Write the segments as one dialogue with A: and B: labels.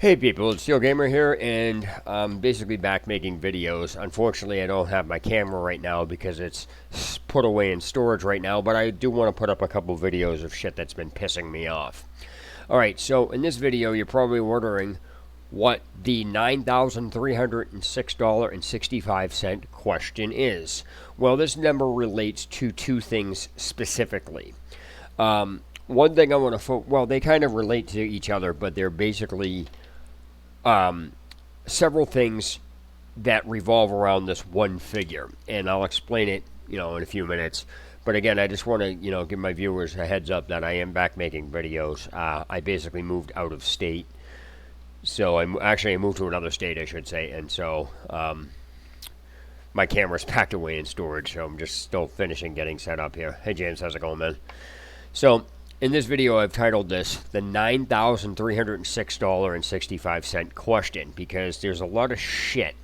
A: Hey people, it's Steel Gamer here, and I'm basically back making videos. Unfortunately, I don't have my camera right now because it's put away in storage right now, but I do want to put up a couple videos of shit that's been pissing me off. Alright, so in this video, you're probably wondering what the $9,306.65 question is. Well, this number relates to two things specifically. One thing I want to well, they kind of relate to each other, but they're basically several things that revolve around this one figure, and I'll explain it, in a few minutes. But again, I just want to, give my viewers a heads up that I am back making videos. I basically moved out of state, so I moved to another state, I should say, and so my camera's packed away in storage, so I'm just still finishing getting set up here. Hey James, how's it going, man? So in this video, I've titled this the $9,306.65 question, because there's a lot of shit.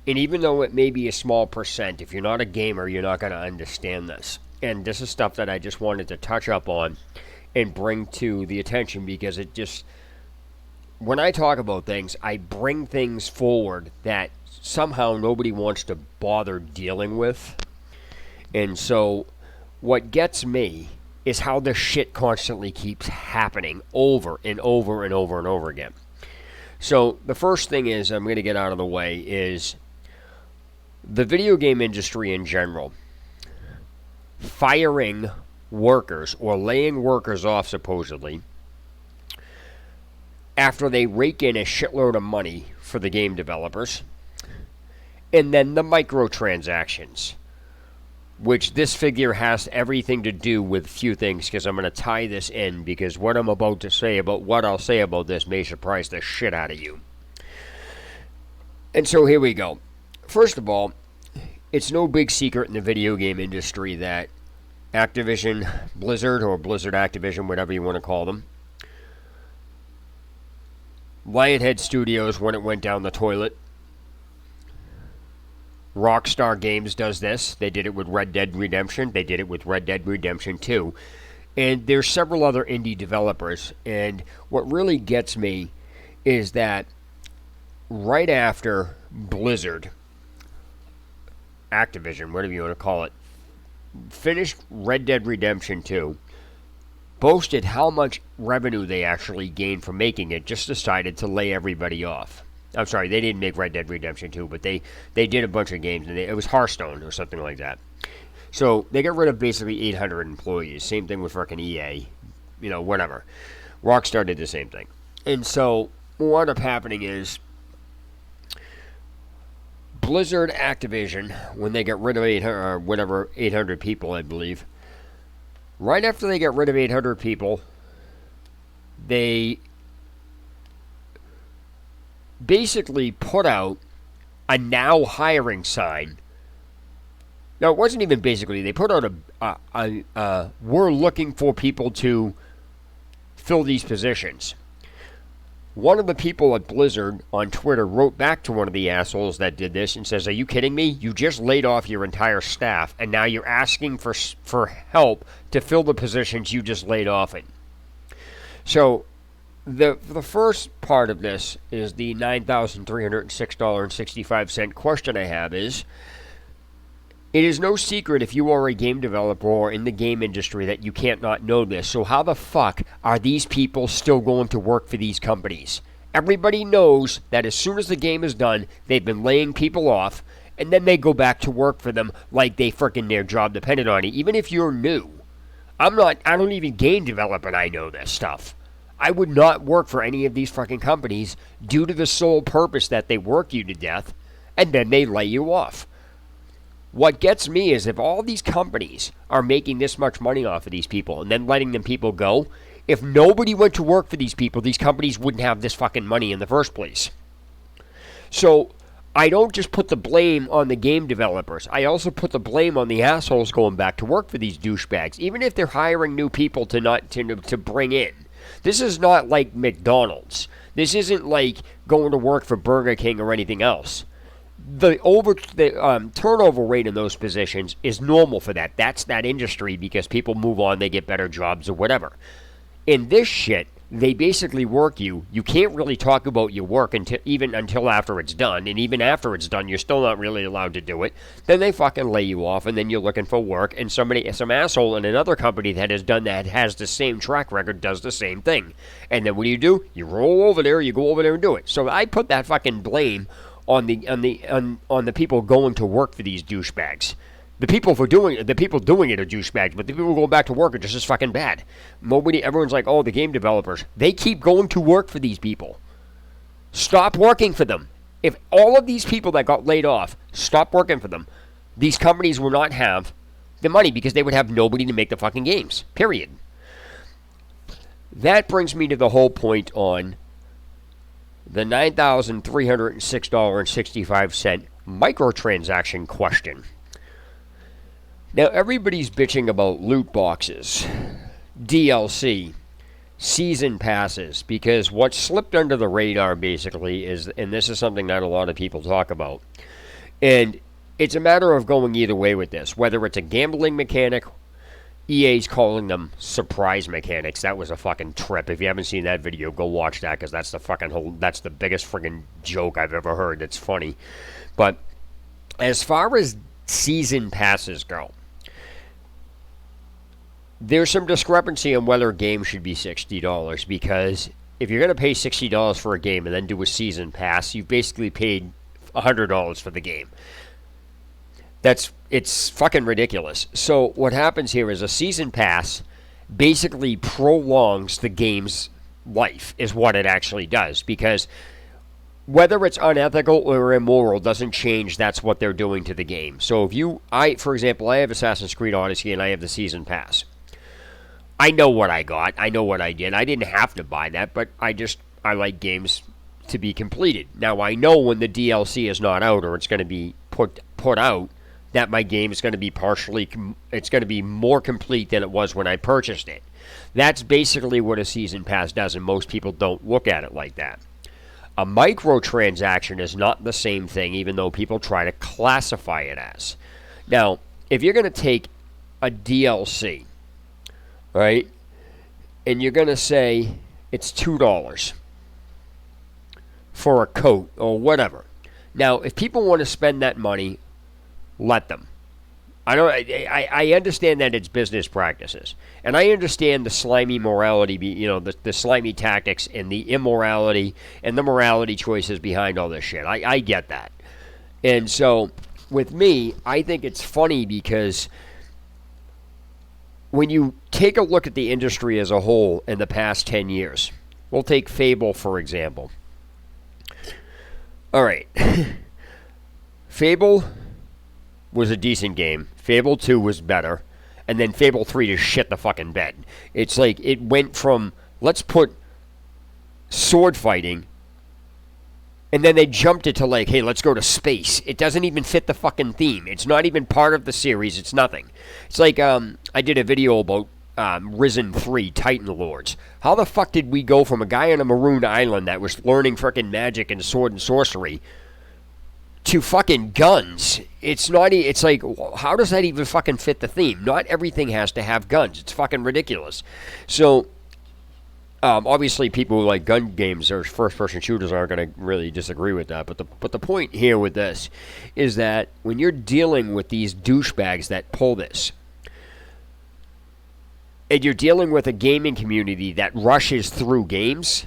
A: And even though it may be a small percent, if you're not a gamer, you're not going to understand this. And this is stuff that I just wanted to touch up on and bring to the attention, because it just, when I talk about things, I bring things forward that somehow nobody wants to bother dealing with. And so what gets me is how this shit constantly keeps happening over and over and over and over again. So the first thing is I'm going to get out of the way is the video game industry in general firing workers or laying workers off supposedly after they rake in a shitload of money for the game developers, and then the microtransactions, which this figure has everything to do with a few things, because I'm going to tie this in, because what I'm about to say about what I'll say about this may surprise the shit out of you. And so here we go. First of all, it's no big secret in the video game industry that Activision Blizzard, or Blizzard Activision, whatever you want to call them, Lionhead Studios, when it went down the toilet, Rockstar Games does this. They did it with Red Dead Redemption. They did it with Red Dead Redemption 2. And there's several other indie developers. And what really gets me is that right after Blizzard, Activision, whatever you want to call it, finished Red Dead Redemption 2, boasted how much revenue they actually gained from making it, just decided to lay everybody off. I'm sorry, they didn't make Red Dead Redemption 2, but they did a bunch of games, and it was Hearthstone or something like that. So they got rid of basically 800 employees. Same thing with fucking EA, whatever. Rockstar did the same thing. And so what wound up happening is Blizzard Activision, when they got rid of 800 people, I believe, right after they got rid of 800 people, they basically put out a now hiring sign. Now, it wasn't even basically. They put out we're looking for people to fill these positions. One of the people at Blizzard on Twitter wrote back to one of the assholes that did this and says, "Are you kidding me? You just laid off your entire staff, and now you're asking for help to fill the positions you just laid off in." So the first part of this is the $9,306.65 question I have is, it is no secret if you are a game developer or in the game industry that you can't not know this. So how the fuck are these people still going to work for these companies? Everybody knows that as soon as the game is done, they've been laying people off, and then they go back to work for them like they frickin' their job depended on it. Even if you're new. I don't even game develop, and I know this stuff. I would not work for any of these fucking companies due to the sole purpose that they work you to death, and then they lay you off. What gets me is if all these companies are making this much money off of these people and then letting them people go, if nobody went to work for these people, these companies wouldn't have this fucking money in the first place. So I don't just put the blame on the game developers. I also put the blame on the assholes going back to work for these douchebags, even if they're hiring new people to bring in. This is not like McDonald's. This isn't like going to work for Burger King or anything else. The turnover rate in those positions is normal for that. That's that industry, because people move on, they get better jobs or whatever. In this shit, they basically work you. You can't really talk about your work until after it's done, and even after it's done, you're still not really allowed to do it. Then they fucking lay you off, and then you're looking for work, and some asshole in another company that has done that, has the same track record, does the same thing. And then what do? You roll over there, you go over there and do it. So I put that fucking blame on the people going to work for these douchebags. The people doing it are douchebags, but the people going back to work are just as fucking bad. Everyone's like, oh, the game developers. They keep going to work for these people. Stop working for them. If all of these people that got laid off stop working for them, these companies will not have the money because they would have nobody to make the fucking games. Period. That brings me to the whole point on the $9,306.65 microtransaction question. Now, everybody's bitching about loot boxes, DLC, season passes, because what slipped under the radar, basically, is, and this is something that a lot of people talk about, and it's a matter of going either way with this, whether it's a gambling mechanic, EA's calling them surprise mechanics. That was a fucking trip. If you haven't seen that video, go watch that, because that's the biggest friggin' joke I've ever heard. It's funny. But as far as season passes go, there's some discrepancy on whether a game should be $60, because if you're going to pay $60 for a game and then do a season pass, you've basically paid $100 for the game. It's fucking ridiculous. So what happens here is a season pass basically prolongs the game's life, is what it actually does, because whether it's unethical or immoral doesn't change. That's what they're doing to the game. So for example, I have Assassin's Creed Odyssey and I have the season pass. I know what I got. I know what I did. I didn't have to buy that, but I like games to be completed. Now, I know when the DLC is not out or it's going to be put out, that my game is going to be it's going to be more complete than it was when I purchased it. That's basically what a season pass does, and most people don't look at it like that. A microtransaction is not the same thing, even though people try to classify it as. Now, if you're going to take a DLC, right, and you're going to say it's $2 for a coat or whatever. Now, if people want to spend that money, let them. I understand that it's business practices, and I understand the slimy morality, the slimy tactics and the immorality and the morality choices behind all this shit. I get that. And so, with me, I think it's funny because when you take a look at the industry as a whole in the past 10 years, we'll take Fable, for example. All right. Fable was a decent game. Fable 2 was better. And then Fable 3 just shit the fucking bed. It's like it went from, let's put sword fighting, and then they jumped it to like, hey, let's go to space. It doesn't even fit the fucking theme. It's not even part of the series. It's nothing. It's like I did a video about Risen 3, Titan Lords. How the fuck did we go from a guy on a maroon island that was learning frickin' magic and sword and sorcery to fucking guns? It's not. It's like, how does that even fucking fit the theme? Not everything has to have guns. It's fucking ridiculous. So, obviously, people who like gun games or first-person shooters aren't going to really disagree with that. But the point here with this is that when you're dealing with these douchebags that pull this, and you're dealing with a gaming community that rushes through games,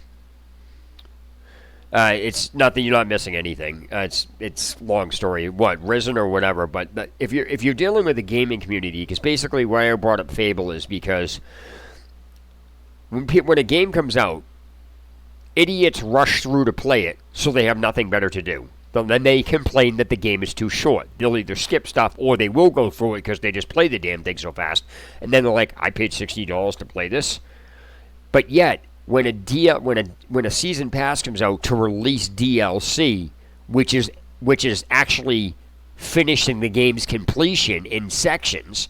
A: it's not that you're not missing anything. It's long story. Risen or whatever. But if you're dealing with a gaming community, because basically why I brought up Fable is because when a game comes out, idiots rush through to play it, so they have nothing better to do. Then they complain that the game is too short. They'll either skip stuff or they will go through it because they just play the damn thing so fast. And then they're like, I paid $60 to play this. But yet, when a season pass comes out to release DLC, which is actually finishing the game's completion in sections,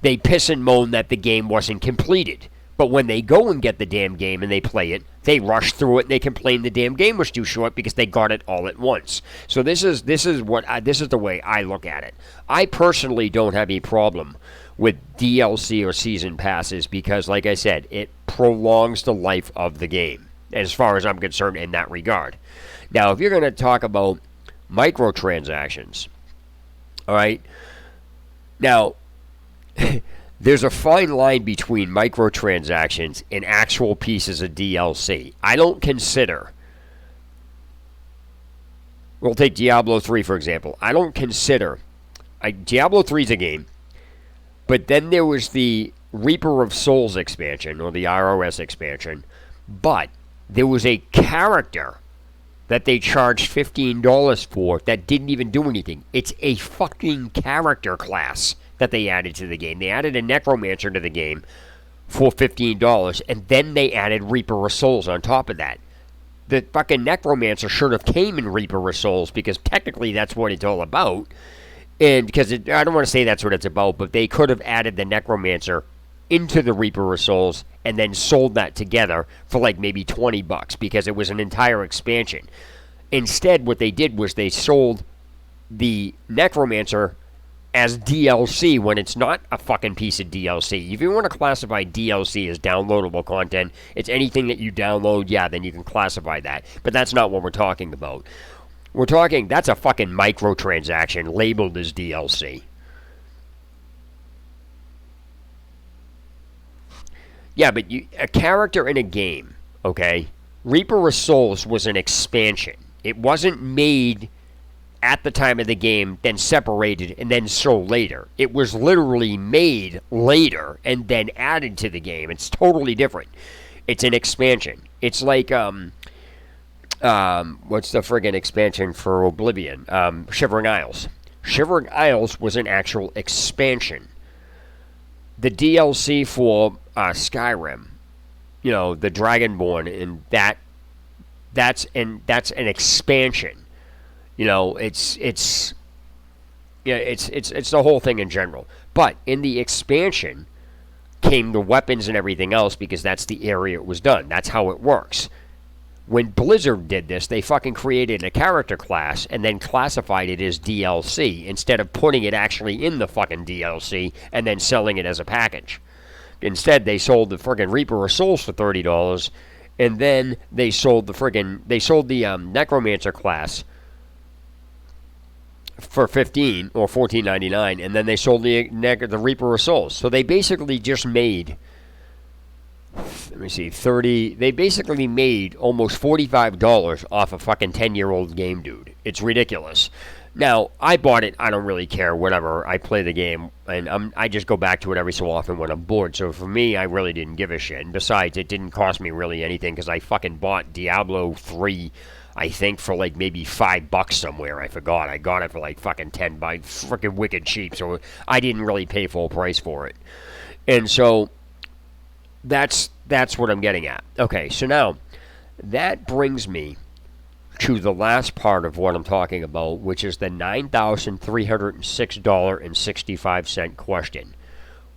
A: they piss and moan that the game wasn't completed. But when they go and get the damn game and they play it, they rush through it and they complain the damn game was too short because they got it all at once. So this is the way I look at it. I personally don't have a problem with DLC or season passes because, like I said, it prolongs the life of the game, as far as I'm concerned in that regard. Now, if you're going to talk about microtransactions, all right, now, there's a fine line between microtransactions and actual pieces of DLC. I don't consider, we'll take Diablo 3 for example. I don't consider, Diablo 3 is a game, but then there was the Reaper of Souls expansion, or the ROS expansion, but there was a character that they charged $15 for that didn't even do anything. It's a fucking character class that they added to the game. They added a Necromancer to the game for $15, and then they added Reaper of Souls on top of that. The fucking Necromancer should have came in Reaper of Souls, because technically that's what it's all about. And because I don't want to say that's what it's about, but they could have added the Necromancer into the Reaper of Souls and then sold that together for like maybe $20 because it was an entire expansion. Instead, what they did was they sold the Necromancer as DLC when it's not a fucking piece of DLC. If you want to classify DLC as downloadable content, it's anything that you download, yeah, then you can classify that. But that's not what we're talking about. We're talking, that's a fucking microtransaction labeled as DLC. Yeah, but a character in a game, okay? Reaper of Souls was an expansion. It wasn't made at the time of the game, then separated, and then sold later. It was literally made later and then added to the game. It's totally different. It's an expansion. It's like, what's the friggin' expansion for Oblivion? Shivering Isles. Shivering Isles was an actual expansion. The DLC for Skyrim, you know, the Dragonborn, and that's an expansion. You know, it's the whole thing in general. But in the expansion came the weapons and everything else, because that's the area it was done. That's how it works. When Blizzard did this, they fucking created a character class and then classified it as DLC instead of putting it actually in the fucking DLC and then selling it as a package. Instead, they sold the friggin' Reaper of Souls for $30, and then they sold the Necromancer class for $15 or $14.99, and then they sold the Reaper of Souls. So they basically just made, they basically made almost $45 off a fucking 10-year-old game, dude. It's ridiculous. Now, I bought it, I don't really care, whatever. I play the game, and I just go back to it every so often when I'm bored. So for me, I really didn't give a shit. And besides, it didn't cost me really anything, because I fucking bought Diablo 3, I think, for like maybe $5 somewhere. I forgot. I got it for like fucking $10, freaking wicked cheap. So I didn't really pay full price for it. And so that's what I'm getting at. Okay, so now that brings me to the last part of what I'm talking about, which is the $9,306.65 question.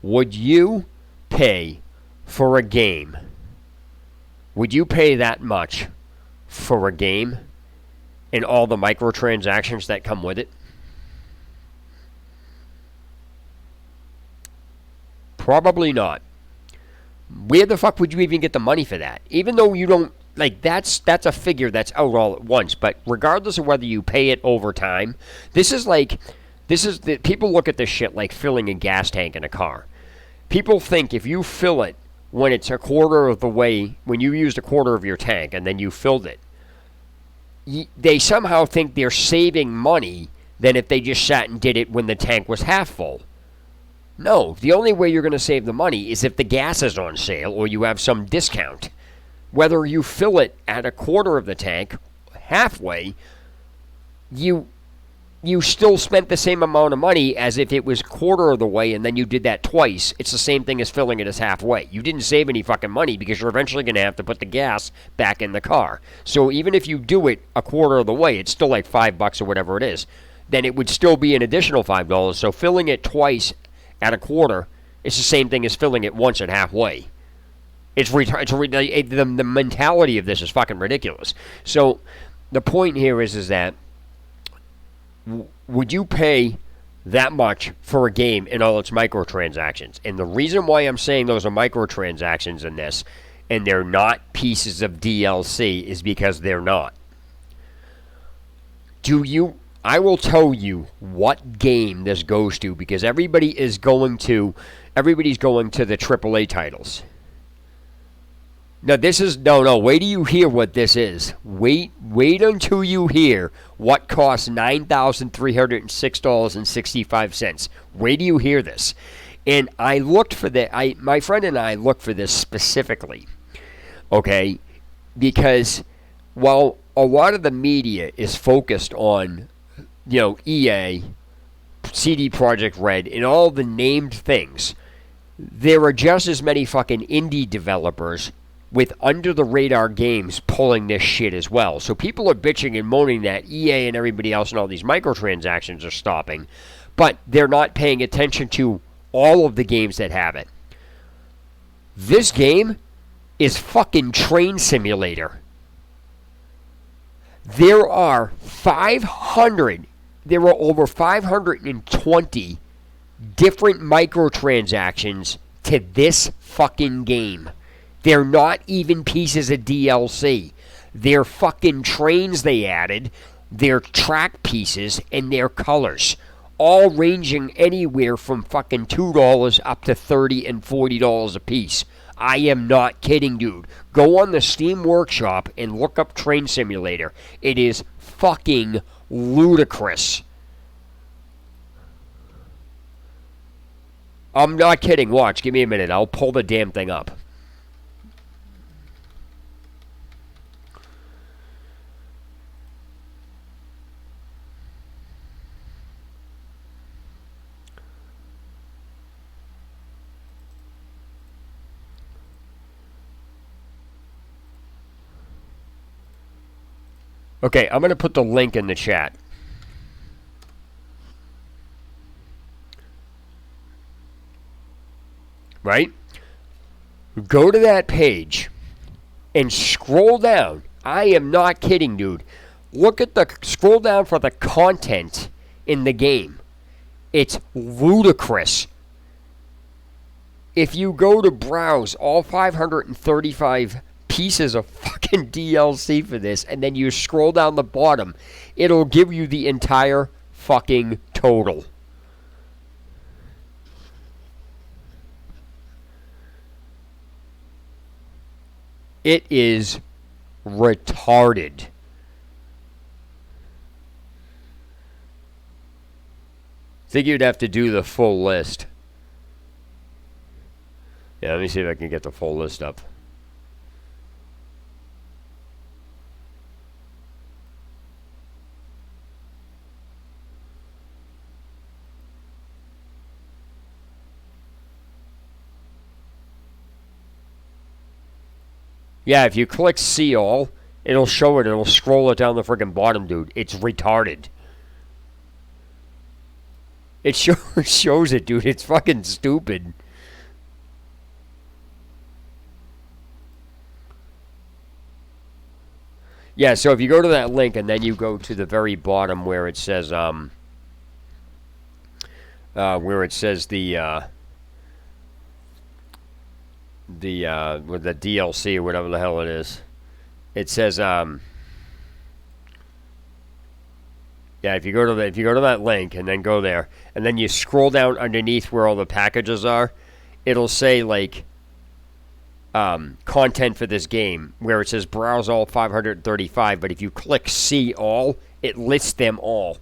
A: Would you pay for a game? Would you pay that much for a game and all the microtransactions that come with it? Probably not. Where the fuck would you even get the money for that? Even though you don't, like, that's a figure that's out all at once. But regardless of whether you pay it over time, people look at this shit like filling a gas tank in a car. People think if you fill it when it's a quarter of the way, when you used a quarter of your tank and then you filled it, they somehow think they're saving money than if they just sat and did it when the tank was half full. No, the only way you're going to save the money is if the gas is on sale or you have some discount. Whether you fill it at a quarter of the tank, halfway, you still spent the same amount of money as if it was quarter of the way and then you did that twice. It's the same thing as filling it as halfway. You didn't save any fucking money because you're eventually going to have to put the gas back in the car. So even if you do it a quarter of the way, it's still like $5 or whatever it is. Then it would still be an additional $5. So filling it twice at a quarter is the same thing as filling it once at halfway. The mentality of this is fucking ridiculous. So the point here is that would you pay that much for a game and all its microtransactions. And the reason why I'm saying those are microtransactions in this, and they're not pieces of DLC, is because they're not. I will tell you what game this goes to, because everybody's going to the AAA titles. Now this is wait till you hear what this is. Wait until you hear what costs $9,306.65. Wait till you hear this. And I looked for my friend and I looked for this specifically. Okay? Because while a lot of the media is focused on, EA, CD Projekt Red, and all the named things, there are just as many fucking indie developers with under-the-radar games pulling this shit as well. So people are bitching and moaning that EA and everybody else and all these microtransactions are stopping, but they're not paying attention to all of the games that have it. This game is fucking Train Simulator. There are over 520 different microtransactions to this fucking game. They're not even pieces of DLC. They're fucking trains they added, they're track pieces, and their colors. All ranging anywhere from fucking $2 up to $30 and $40 a piece. I am not kidding, dude. Go on the Steam Workshop and look up Train Simulator. It is fucking ludicrous. I'm not kidding. Watch. Give me a minute. I'll pull the damn thing up. Okay, I'm going to put the link in the chat. Right? Go to that page and scroll down. I am not kidding, dude. Scroll down for the content in the game. It's ludicrous. If you go to browse all 535 pieces of fucking DLC for this, and then you scroll down the bottom, it'll give you the entire fucking total. It is retarded. I think you'd have to do the full list. Yeah, let me see if I can get the full list up. Yeah, if you click see all, it'll show it. It'll scroll it down the freaking bottom, dude. It's retarded. It shows it, dude. It's fucking stupid. Yeah, so if you go to that link and then you go to the very bottom where it says the with the DLC or whatever the hell it is. It says yeah, if you go to that link and then go there and then you scroll down underneath where all the packages are, it'll say like content for this game where it says browse all 535, but if you click see all, it lists them all.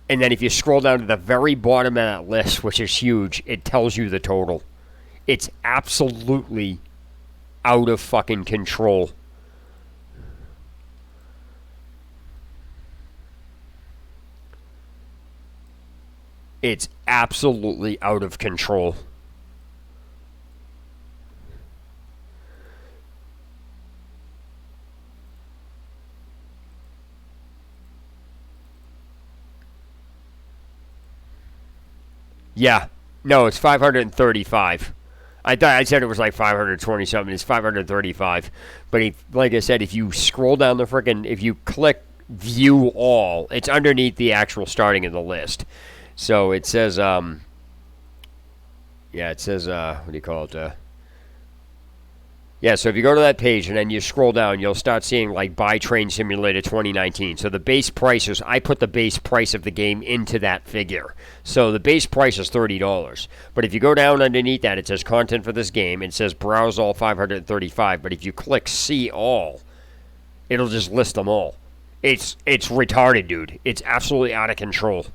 A: And then if you scroll down to the very bottom of that list, which is huge, it tells you the total. It's absolutely out of fucking control. It's absolutely out of control. Yeah. No, it's 535. I said it was like 520 something. It's 535. But like I said, if you scroll down if you click view all. It's underneath the actual starting of the list. So it says, it says, what do you call it? Yeah, so if you go to that page and then you scroll down, you'll start seeing like Buy Train Simulator 2019. So the base price is, I put the base price of the game into that figure. So the base price is $30. But if you go down underneath that, it says content for this game. It says browse all 535. But if you click see all, it'll just list them all. It's retarded, dude. It's absolutely out of control.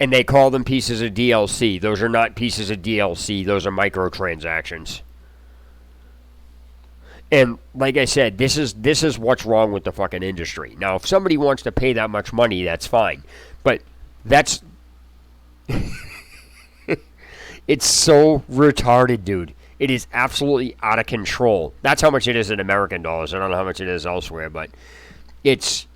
A: And they call them pieces of DLC. Those are not pieces of DLC. Those are microtransactions. And like I said, this is what's wrong with the fucking industry. Now, if somebody wants to pay that much money, that's fine. But that's it's so retarded, dude. It is absolutely out of control. That's how much it is in American dollars. I don't know how much it is elsewhere, but it's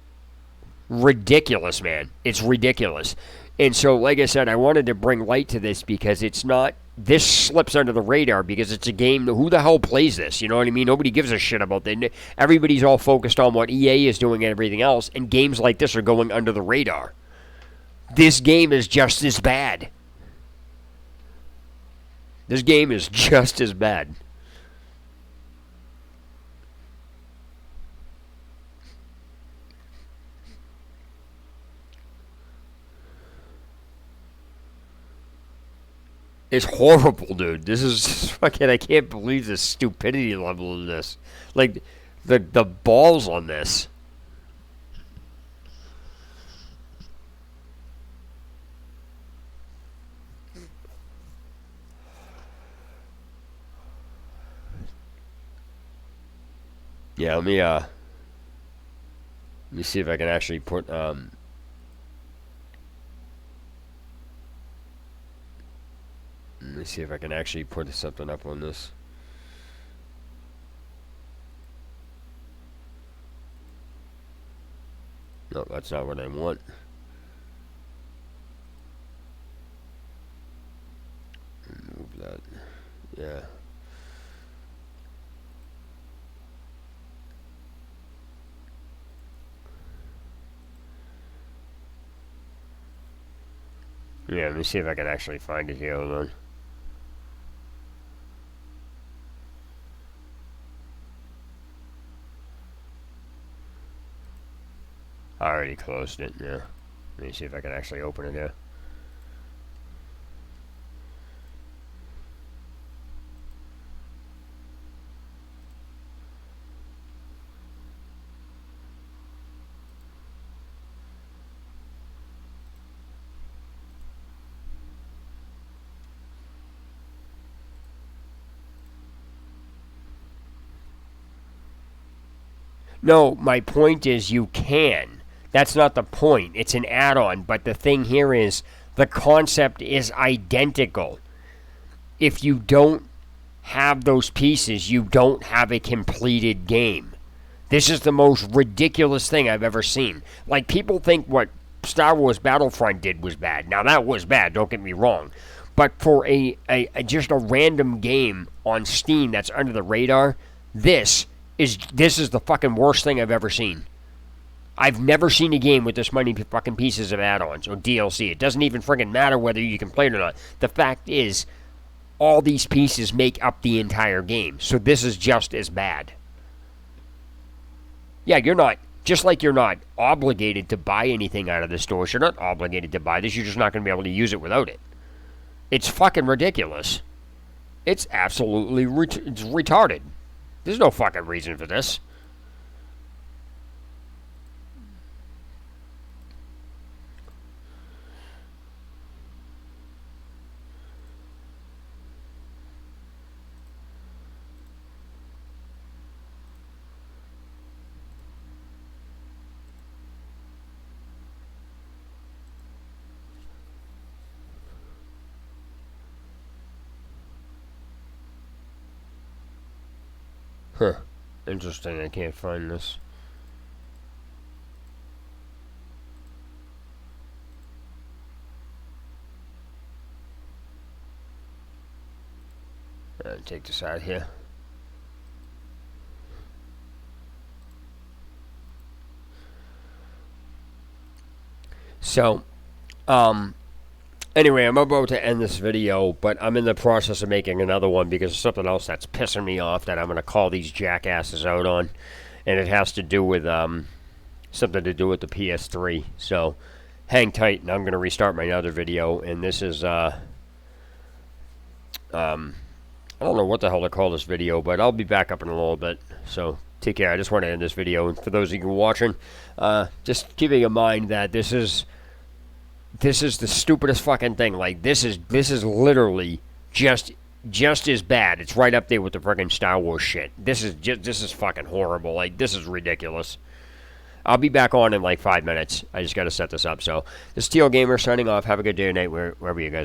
A: ridiculous, man. It's ridiculous. And so, like I said, I wanted to bring light to this because it's not. This slips under the radar because it's a game. Who the hell plays this? You know what I mean? Nobody gives a shit about that. Everybody's all focused on what EA is doing and everything else, and games like this are going under the radar. This game is just as bad. This game is just as bad. It's horrible, dude. This is fucking. I can't believe the stupidity level of this. Like, the balls on this. Yeah, let me see if I can actually put let me see if I can actually put something up on this. No, that's not what I want. Remove that. Yeah. Yeah, let me see if I can actually find it here. Hold on. I already closed it, yeah. Let me see if I can actually open it here. No, my point is you can. That's not the point. It's an add-on, but the thing here is the concept is identical. If you don't have those pieces, you don't have a completed game. This is the most ridiculous thing I've ever seen. Like, people think what Star Wars Battlefront did was bad. Now, that was bad, don't get me wrong. But for a just a random game on Steam that's under the radar, this is the fucking worst thing I've ever seen. I've never seen a game with this many fucking pieces of add-ons or DLC. It doesn't even friggin' matter whether you can play it or not. The fact is, all these pieces make up the entire game. So this is just as bad. Yeah, you're not, just like you're not obligated to buy anything out of the stores. You're not obligated to buy this. You're just not going to be able to use it without it. It's fucking ridiculous. It's absolutely it's retarded. There's no fucking reason for this. Huh. Interesting, I can't find this. Take this out here. So, anyway, I'm about to end this video, but I'm in the process of making another one because of something else that's pissing me off that I'm going to call these jackasses out on. And it has to do with, something to do with the PS3. So, hang tight, and I'm going to restart my other video. And this is, I don't know what the hell to call this video, but I'll be back up in a little bit. So, take care. I just want to end this video. And for those of you watching, just keeping in mind that this is the stupidest fucking thing. Like, this is literally just as bad. It's right up there with the freaking Star Wars shit. This is fucking horrible. Like, this is ridiculous. I'll be back on in like 5 minutes. I just got to set this up. So, this is Teal Gamer signing off. Have a good day or night wherever you guys